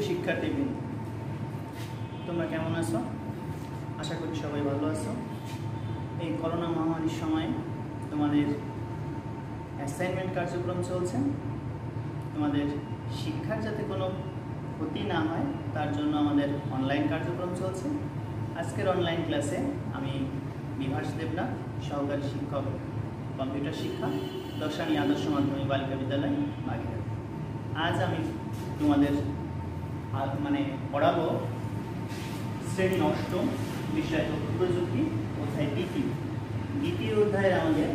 শিক্ষার্থীবৃন্দ, তোমরা কেমন আছো? আশা করি সবাই ভালো আছো। এই করোনা মহামারীর সময় তোমাদের অ্যাসাইনমেন্ট কার্যক্রম চলছে। তোমাদের শিক্ষার যাতে কোনো ক্ষতি না হয় তার জন্য আমাদের অনলাইন কার্যক্রম চলছে। আজকের অনলাইন ক্লাসে আমি বিভাস দেবনাথ, সহকারী শিক্ষক কম্পিউটার শিক্ষা, দর্শানী আদর্শ মাধ্যমিক বালিকা বিদ্যালয় বাগেরহাট। আজ আমি তোমাদের পড়াবো শ্রেণী অষ্টম, বিষয় তথ্য প্রযুক্তি, অধ্যায় দ্বিতীয় অধ্যায়ের আমাদের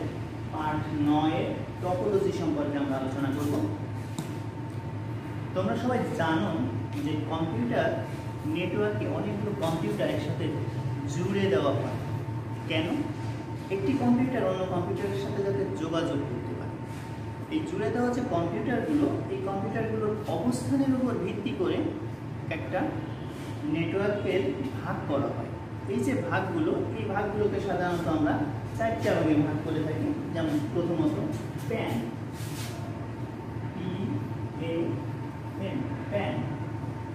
পার্ট 9 টপোলজি সম্পর্কে আমরা আলোচনা করব। তোমরা সবাই জানো যে কম্পিউটার নেটওয়ার্কে অনেকগুলো কম্পিউটার একসাথে জুড়ে দেওয়া হয়। কেন? একটি কম্পিউটার অন্য কম্পিউটারের সাথে যাতে যোগাযোগ করতে পারে। এই জুড়ে দেওয়া যে কম্পিউটারগুলো, এই কম্পিউটারগুলোর অবস্থানের উপর ভিত্তি করে একটা নেটওয়ার্কের ভাগ করা হয়। এই যে ভাগগুলো, এই ভাগগুলোকে সাধারণত আমরা 4টা ভাগে ভাগ করে থাকি। যেমন প্রথমত প্যান, প্যান।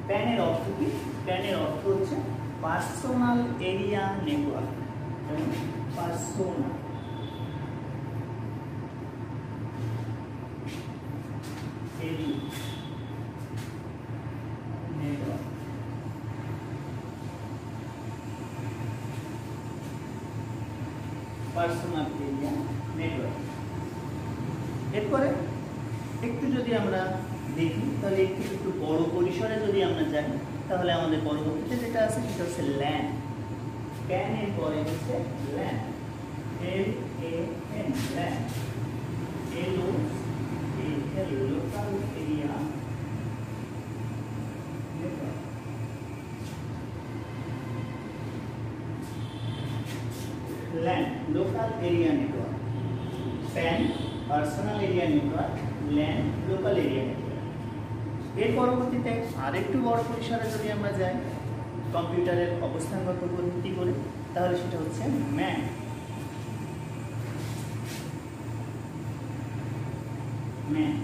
প্যানের অর্থ কি? প্যানের অর্থ হচ্ছে personal area network. Personal area network. Personal area network. এরপরে একটু যদি আমরা দেখি, তাহলে একটু বড় পরিসরে যদি আমরা যাই, তাহলে আমাদের পরবর্তীতে যেটা আছে সেটা হচ্ছে ল্যান। প্যানের পরে হচ্ছে LAN, LAN, LAN, local area network. LAN, local area network. Pan, personal area network. LAN, local area network. এর পরবর্তীতে আরেকটু বড় পরিসরে যদি আমরা যাই, কম্পিউটারের অবস্থানগত উপর ভিত্তি করে, তাহলে সেটা হচ্ছে ম্যান। Man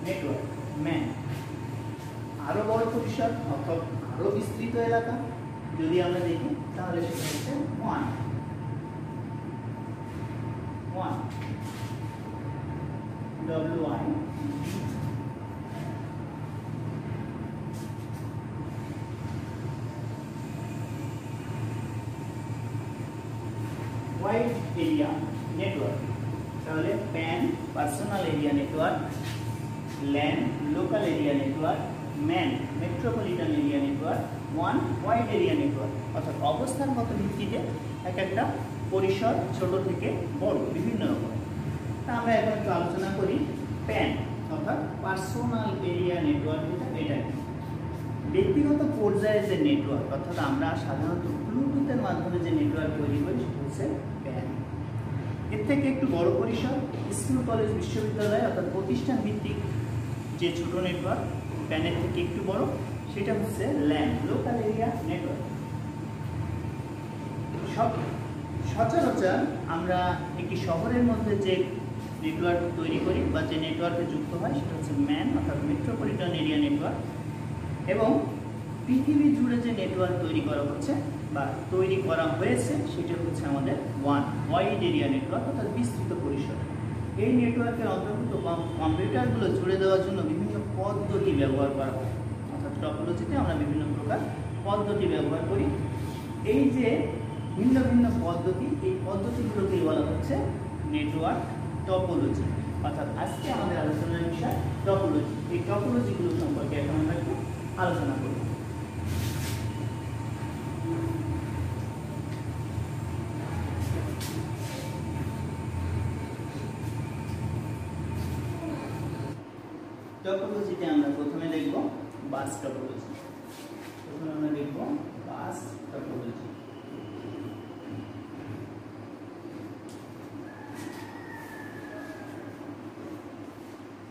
network, man. আরো বড় পরিসর অর্থাৎ আরো বিস্তৃত এলাকা যদি আমরা দেখি, তাহলে সেটা হচ্ছে ওয়ান। WI, wide area network. তাহলে PAN, personal area network. LAN, local area network. MAN, metropolitan area network. ওয়ান, ওয়াইড এরিয়া নেটওয়ার্ক। অর্থাৎ অবস্থানগত ভিত্তিতে এক একটা পরিসর ছোট থেকে বড় বিভিন্ন রকম। তা আমরা এখন একটু আলোচনা করি প্যান অর্থাৎ পার্সোনাল এরিয়া নেটওয়ার্ক। এটা ব্যক্তিগত পর্যায়ে যে নেটওয়ার্ক, অর্থাৎ আমরা সাধারণত ব্লুটুথের মাধ্যমে যে নেটওয়ার্ক তৈরি করি সেটা হচ্ছে প্যান। এর থেকে একটু বড় পরিসর স্কুল, কলেজ, বিশ্ববিদ্যালয় অর্থাৎ প্রতিষ্ঠান ভিত্তিক যে ছোট নেটওয়ার্ক, প্যানের থেকে একটু বড়, সেটা হচ্ছে ল্যান, লোকাল এরিয়া নেটওয়ার্ক। সচরাচর আমরা একটি শহরের মধ্যে যে নেটওয়ার্ক তৈরি করি বা যে নেটওয়ার্কে যুক্ত হয় সেটা হচ্ছে ম্যান অর্থাৎ মেট্রোপলিটন এরিয়া নেটওয়ার্ক। এবং পৃথিবী জুড়ে যে নেটওয়ার্ক তৈরি করা হচ্ছে বা তৈরি করা হয়েছে সেটা হচ্ছে আমাদের ওয়ান, ওয়াইড এরিয়া নেটওয়ার্ক অর্থাৎ বিস্তৃত পরিসর। এই নেটওয়ার্কের অন্তর্ভুক্ত কম্পিউটারগুলো জুড়ে দেওয়ার জন্য বিভিন্ন পদ্ধতি ব্যবহার করা হয়। অর্থাৎ টপোলজিতে আমরা বিভিন্ন প্রকার পদ্ধতি ব্যবহার করি। এই যে ভিন্ন ভিন্ন পদ্ধতি, এই পদ্ধতিগুলোকেই বলা হচ্ছে নেটওয়ার্ক টপোলজি। অর্থাৎ আজকে আমাদের আলোচনার বিষয় টপোলজি। এই টপোলজিগুলো সম্পর্কে এখন আমরা একটু আলোচনা করব। টপোলজিতে আমরা প্রথমে দেখব বাস টপোলজি। প্রথমে আমরা দেখব বাস টপোলজি।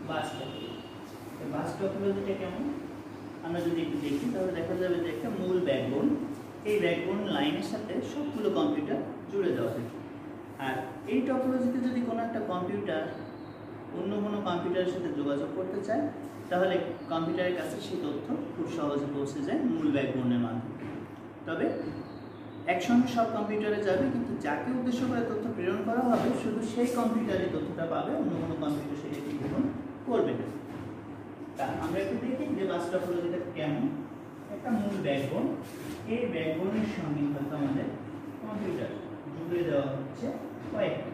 Bus topology. বাস টপোলজিটা কেমন আমরা যদি একটু দেখি তাহলে দেখা যাবে যে একটা মূল ব্যাকবোন, এই ব্যাকবোন লাইনের সাথে সবগুলো কম্পিউটার জুড়ে দেওয়া থাকে। আর এই টপোলজিতে যদি কোনো একটা কম্পিউটার অন্য কোনো কম্পিউটারের সাথে যোগাযোগ করতে চায় তাহলে কম্পিউটারের কাছে সেই তথ্য খুব সহজে পৌঁছে যায় মূল ব্যাকবোনের মাধ্যমে। তবে একসঙ্গে সব কম্পিউটারে যাবে, কিন্তু যাকে উদ্দেশ্য করে তথ্য প্রেরণ করা হবে শুধু সেই কম্পিউটারে তথ্যটা পাবে, অন্য কোনো কম্পিউটার সেটাকে গ্রহণ করবে না। তা আমরা একটু দেখি যে বাস টপোলজিটা কেমন। একটা মূল ব্যাকবোন, এই ব্যাকবোনের সঙ্গে হয়তো আমাদের কম্পিউটার জুড়ে দেওয়া হচ্ছে কয়েকটা।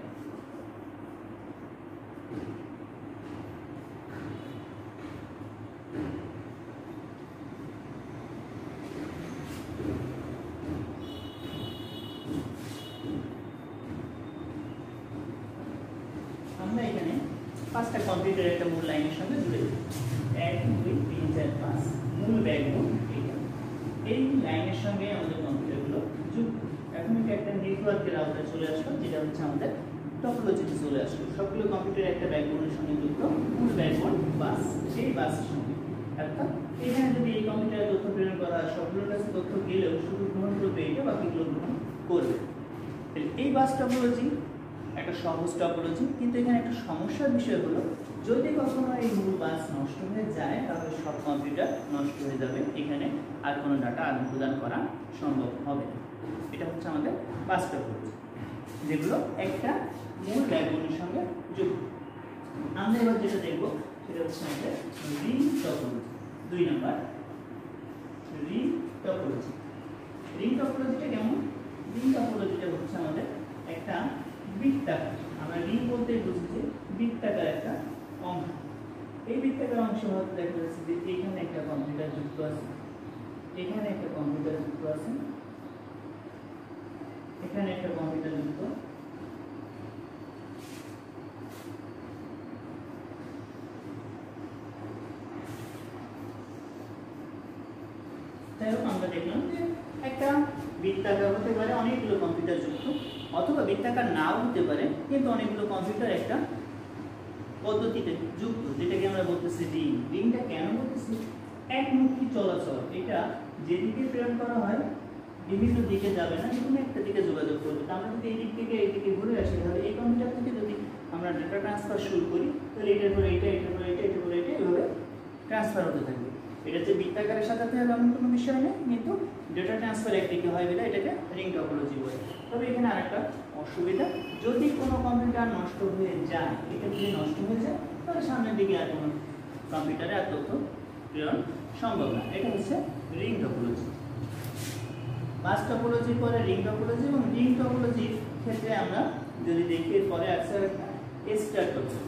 আমরা এখানে 5টা কম্পিউটার একটা মূল লাইনের সঙ্গে জুড়ে দিই। 1 2 3 4 5 মূল ব্যাকবোন এইটা। এই লাইনের সঙ্গে আমাদের কম্পিউটারগুলো যুক্ত। এখন এটা একটা নেটওয়ার্কের আওতায় চলে আসলো, যেটা হচ্ছে আমাদের টপোলজিতে চলে আসলো। সবগুলো কম্পিউটার একটা ব্যাকবোনের সঙ্গে যুক্ত, মূল ব্যাকবোন বাস, সেই বাসের সঙ্গে। অর্থাৎ এখানে যদি এই কম্পিউটারে তথ্য প্রেরণ করা হয় সবগুলোর কাছে তথ্য গেলেও শুধু গ্রহণ করবে এটা, বাকিগুলো গ্রহণ করবে। এই বাস টপোলজি একটা সহজ টপোলজি, কিন্তু এখানে একটা সমস্যার বিষয় হলো যদি কখনো এই মূল বাস নষ্ট হয়ে যায় তাহলে সব কম্পিউটার নষ্ট হয়ে যাবে, এখানে আর কোনো ডাটা আদান প্রদান করা সম্ভব হবে না। এটা হচ্ছে আমাদের বাস টপোলজি, যেগুলো একটা মূল ব্যাকবোনের সঙ্গে যুক্ত। আমরা এবার যেটা দেখবো সেটা হচ্ছে আমাদের ring topology. 2 number ring topology. Ring টপোলজিটা কেমন? রিং টপোলজিটা হচ্ছে আমাদের একটা বৃত্তাকার, আমরা রিং বলতে বুঝি যে বৃত্তাকার একটা অংশ। এই বৃত্তাকার অংশ হয়তো দেখা যাচ্ছে যে এখানে একটা কম্পিউটার যুক্ত আছে, এখানে একটা কম্পিউটার যুক্ত আছে, এখানে একটা কম্পিউটার যুক্ত, তাই আমরা দেখলাম যে একটা বৃত্তাকার হতে পারে অনেকগুলো কম্পিউটার যুক্ত, অথবা বৃত্তাকার নাও হতে পারে কিন্তু অনেকগুলো কম্পিউটার একটা পদ্ধতিতে যুক্ত, যেটাকে আমরা বলতেছি রিং। রিংটা কেন বলতেছি? একমুখী চলাচল, এটা যেদিকে প্রেরণ করা হয় বিভিন্ন দিকে যাবে না, কোনো একটা দিকে যোগাযোগ করবে। আমরা যদি এই দিক থেকে এই দিকে ঘুরে আসি তাহলে এই কম্পিউটার থেকে যদি আমরা ডেটা ট্রান্সফার শুরু করি তাহলে এটার পরে এটা, এটার পরে এটা, এটার পরে এটা, এভাবে ট্রান্সফার হতে থাকবে। এটা যে বৃত্তাকারের সাজাতে হবে এমন কোনো বিষয় নেই, কিন্তু ডেটা ট্রান্সফার একদিকে হয় বলে এটাকে রিং টপোলজি বলে। তবে এখানে আরেকটা অসুবিধা, যদি কোনো কম্পিউটার নষ্ট হয়ে যায়, এটা যদি নষ্ট হয়ে যায় তাহলে সামনের দিকে আর কোনো কম্পিউটারে আর তথ্য প্রেরণ সম্ভব না। এটা হচ্ছে রিং টপোলজি। বাস টপোলজির পরে রিং টপোলজি, এবং রিং টপোলজির ক্ষেত্রে আমরা যদি দেখি এরপরে আছে স্টার টপোলজি।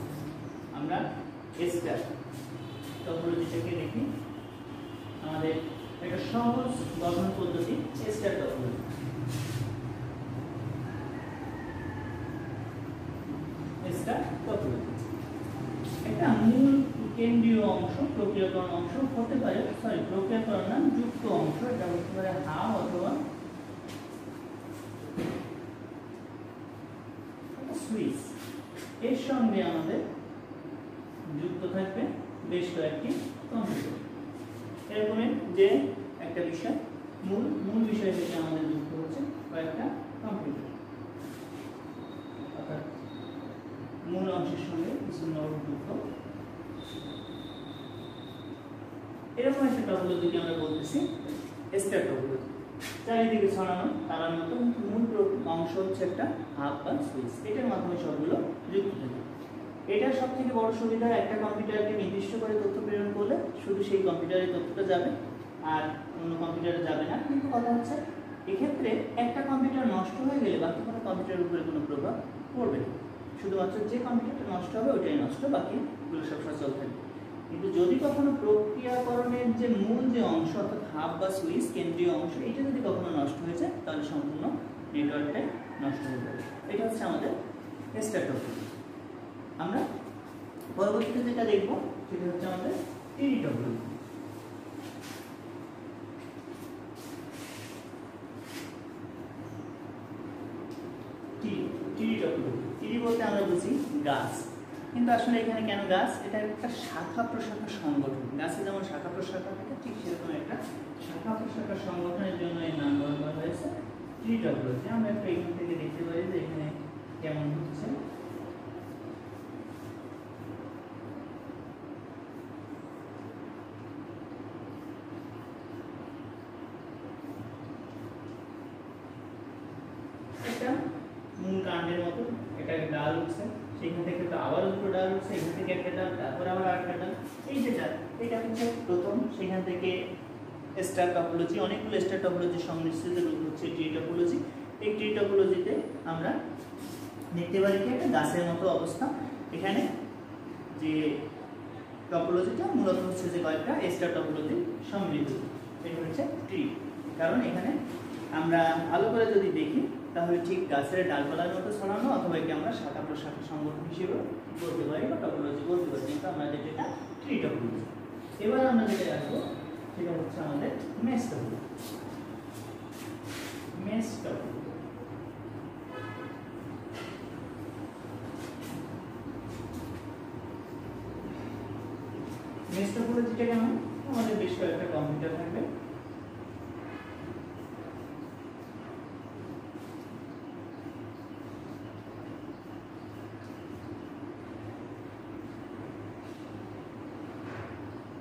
আমরা স্টার টপোলজিটাকে দেখি, আমাদের একটা সহজ গঠন পদ্ধতি স্টার টপোলজি। স্টার টপোলজি একটা মূল কেন্দ্রীয় অংশ, প্রক্রিয়াকরণ অংশ হতে পারে, প্রক্রিয়াকরণ না, যুক্ত অংশ, এটা হতে পারে হাব অথবা সুইচ। এর সঙ্গে আমাদের যুক্ত থাকবে বেশ কয়েকটি কম্পিউটার। এরকমের যে একটা বিষয় মূল বিষয় থেকে আমাদের যুক্ত হচ্ছে কয়েকটা কম্পিউটার, অর্থাৎ মূল অংশের সঙ্গে কিছু নোড যুক্ত। এরকম একটা টপোলজিকে আমরা বলতেছি স্টার টপোলজি। চারিদিকে ছড়ানো তারার মতো মূল অংশ হচ্ছে একটা হাব বা সুইচ, এটার মাধ্যমে সবগুলো যুক্ত থাকে। এটার সব থেকে বড় সুবিধা, একটা কম্পিউটারকে নির্দিষ্ট করে তথ্য প্রেরণ করলে শুধু সেই কম্পিউটারে তথ্যটা যাবে আর অন্য কম্পিউটারে যাবে না। কিন্তু কথা হচ্ছে এক্ষেত্রে একটা কম্পিউটার নষ্ট হয়ে গেলে বাকি কোনো কম্পিউটারের উপরে কোনো প্রভাব পড়বে না, শুধুমাত্র যে কম্পিউটারটা নষ্ট হবে ওইটাই নষ্ট, বাকিগুলো সব সচল থাকবে। কিন্তু যদি কখনো প্রক্রিয়াকরণের যে মূল যে অংশ অর্থাৎ হাব বা সুইচ কেন্দ্রীয় অংশ, এটা যদি কখনো নষ্ট হয়ে যায় তাহলে সম্পূর্ণ নেটওয়ার্কটাই নষ্ট হয়ে যাবে। এটা হচ্ছে আমাদের স্টার টপোলজি। আমরা পরবর্তীতে যেটা দেখব সেটা হচ্ছে আমাদের টিডি টপোলজি। টিডি টপোলজি, টিডি বলতে আমরা বুঝি গাছ। কিন্তু আসলে এখানে কেন গাছ, এটা একটা শাখা প্রশাখা সংগঠন। গাছে যেমন শাখা প্রশাখা থাকে ঠিক সেরকম একটা শাখা প্রশাখা সংগঠনের জন্য এই নাম ব্যবহার করা হয়েছে ট্রি টপোলজি। আমরা একটু এখান থেকে দেখতে পারি যে এখানে কেমন হচ্ছে। এটা মূল কাণ্ডের মতো, এটা ডাল উঠছে, সেখান থেকে তো আবার দুটো ডাল উঠছে, এখান থেকে একটা ডাল, তারপর আবার আরেকটা ডাল, এই যে ডাল, এটা হচ্ছে প্রথম। সেখান থেকে স্টার টপোলজি, অনেকগুলো স্টার টপোলজির সংমিশ্রিত রূপ হচ্ছে ট্রি টপোলজি। এই ট্রি টপোলজিতে আমরা দেখতে পারি কি একটা গাছের মতো অবস্থা। এখানে যে টপোলজিটা মূলত হচ্ছে যে কয়েকটা স্টার টপোলজি সমৃদ্ধ, এটা হচ্ছে ট্রি। কারণ এখানে আমরা ভালো করে যদি দেখি তাহলে ঠিক গাছের ডালপালার মতো ছড়ানো, অথবা একে আমরা শাখা প্রশাখা সংগঠন হিসেবে বলতে পারি বা টপোলজি বলতে পারি, কিন্তু আমরা যেটা ট্রি টপোলজি। এবার আমরা যেটা আসবো সেটা হচ্ছে আমাদের mesh topology. Mesh topology mesh টপোলজিটা কেমন? আমাদের বেশ কয়েকটা কম্পিউটার থাকবে,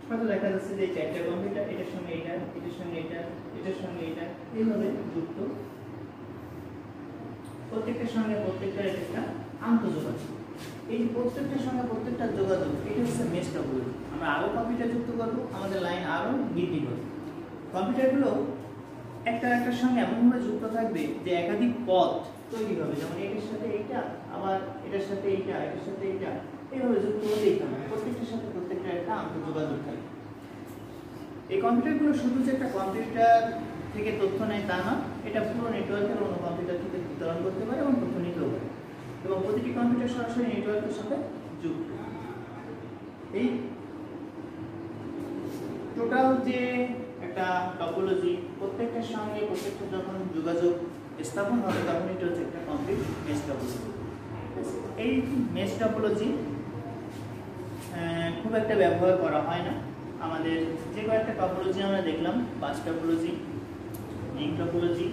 হয়তো দেখা যাচ্ছে যে চারটা কম্পিউটার, এটার সঙ্গে এটা, এটার সঙ্গে এটা, এটার সঙ্গে এটা, এইভাবে যুক্ত। প্রত্যেকটার সঙ্গে প্রত্যেকটার একটা আন্তঃযোগাযোগ। এই প্রত্যেকটার সঙ্গে প্রত্যেকটার যোগাযোগ, এটা হচ্ছে মেস টপোলজি। আমরা আরো কম্পিউটার যুক্ত করবো, আমাদের লাইন আরো বৃদ্ধি করবে। কম্পিউটারগুলো একটা একটার সঙ্গে এমনভাবে যুক্ত থাকবে যে একাধিক পথ তৈরি হবে, যেমন এটার সাথে এইটা, আবার এটার সাথে এইটা, এটার সাথে এইটা, এইভাবে যুক্ত হতেই থাকবে। প্রত্যেকটার সাথে প্রত্যেকটা একটা আন্তঃযোগাযোগ থাকবে। এই কম্পিউটারগুলো শুধু যে একটা কম্পিউটার থেকে তথ্য নেয় তা না, এটা পুরো নেটওয়ার্কের অন্য কম্পিউটার থেকে বিতরণ করতে পারে এবং তথ্য নিতেও পারে, এবং প্রতিটি কম্পিউটার সরাসরি নেটওয়ার্কের সাথে যুক্ত। এই টোটাল যে একটা টপোলজি, প্রত্যেকটার সঙ্গে প্রত্যেকটা যখন যোগাযোগ স্থাপন হবে তখন এটা হচ্ছে একটা কমপ্লিট মেস টপোলজি। এই মেস টপোলজি খুব একটা ব্যবহার করা হয় না। আমাদের যে কয়েকটা টপোলজি আমরা দেখলাম, bus topology, ring topology,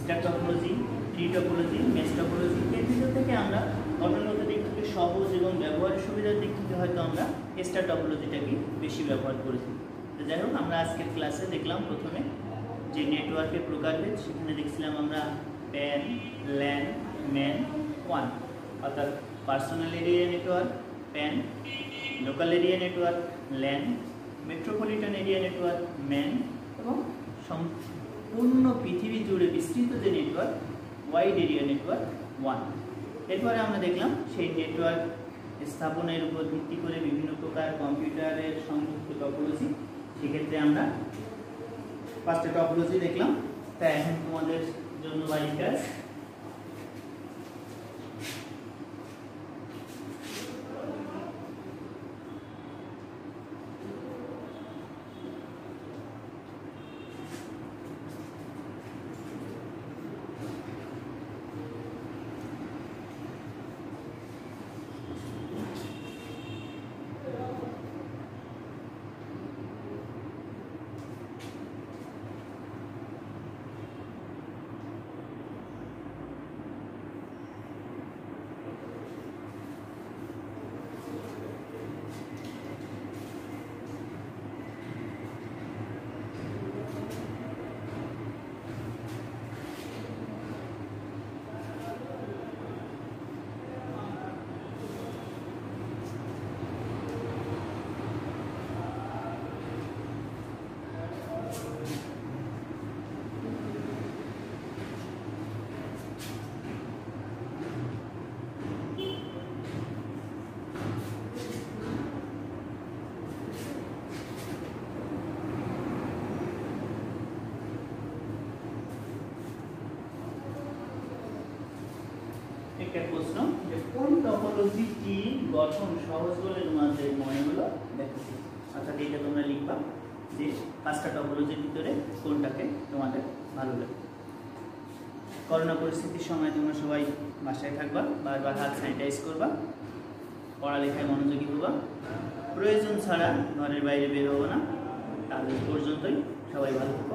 star topology, tree topology, mesh topology, এর ভিতর থেকে আমরা গঠনগত দিক থেকে সহজ এবং ব্যবহারের সুবিধার দিক থেকে হয়তো আমরা স্টার টপোলজিটাকে বেশি ব্যবহার করেছি। তো যাই হোক, আমরা আজকের ক্লাসে দেখলাম প্রথমে যে নেটওয়ার্কের প্রকারভেদ। সেখানে দেখছিলাম আমরা প্যান, ল্যান, ম্যান, ওয়ান, অর্থাৎ personal area network, pan, local area network, LAN, metropolitan area network, man, এবং সম্পূর্ণ পৃথিবী জুড়ে বিস্তৃত যে network, wide area network, one. এরপরে আমরা দেখলাম সেই নেটওয়ার্ক স্থাপনের উপর ভিত্তি করে বিভিন্ন প্রকার কম্পিউটারের সংযুক্ত টপোলজি। সেক্ষেত্রে আমরা পাঁচটা টপোলজি দেখলাম। তাই এখন তোমাদের জন্য বাড়ির কাজ, একটা প্রশ্ন যে কোন টপোলজিটি গঠন সহজ বলে তোমাদের মনে হলো দেখো। অর্থাৎ এটা তোমরা লিখবা যে পাঁচটা টপোলজির ভিতরে কোনটাকে তোমাদের ভালো লাগে। করোনা পরিস্থিতির সময় তোমরা সবাই বাসায় থাকবা, বারবার হাত স্যানিটাইজ করবা। পড়ালেখায় মনোযোগী হবা, প্রয়োজন ছাড়া ঘরের বাইরে বের হবো না। আজ পর্যন্তই, সবাই ভালো থাকো।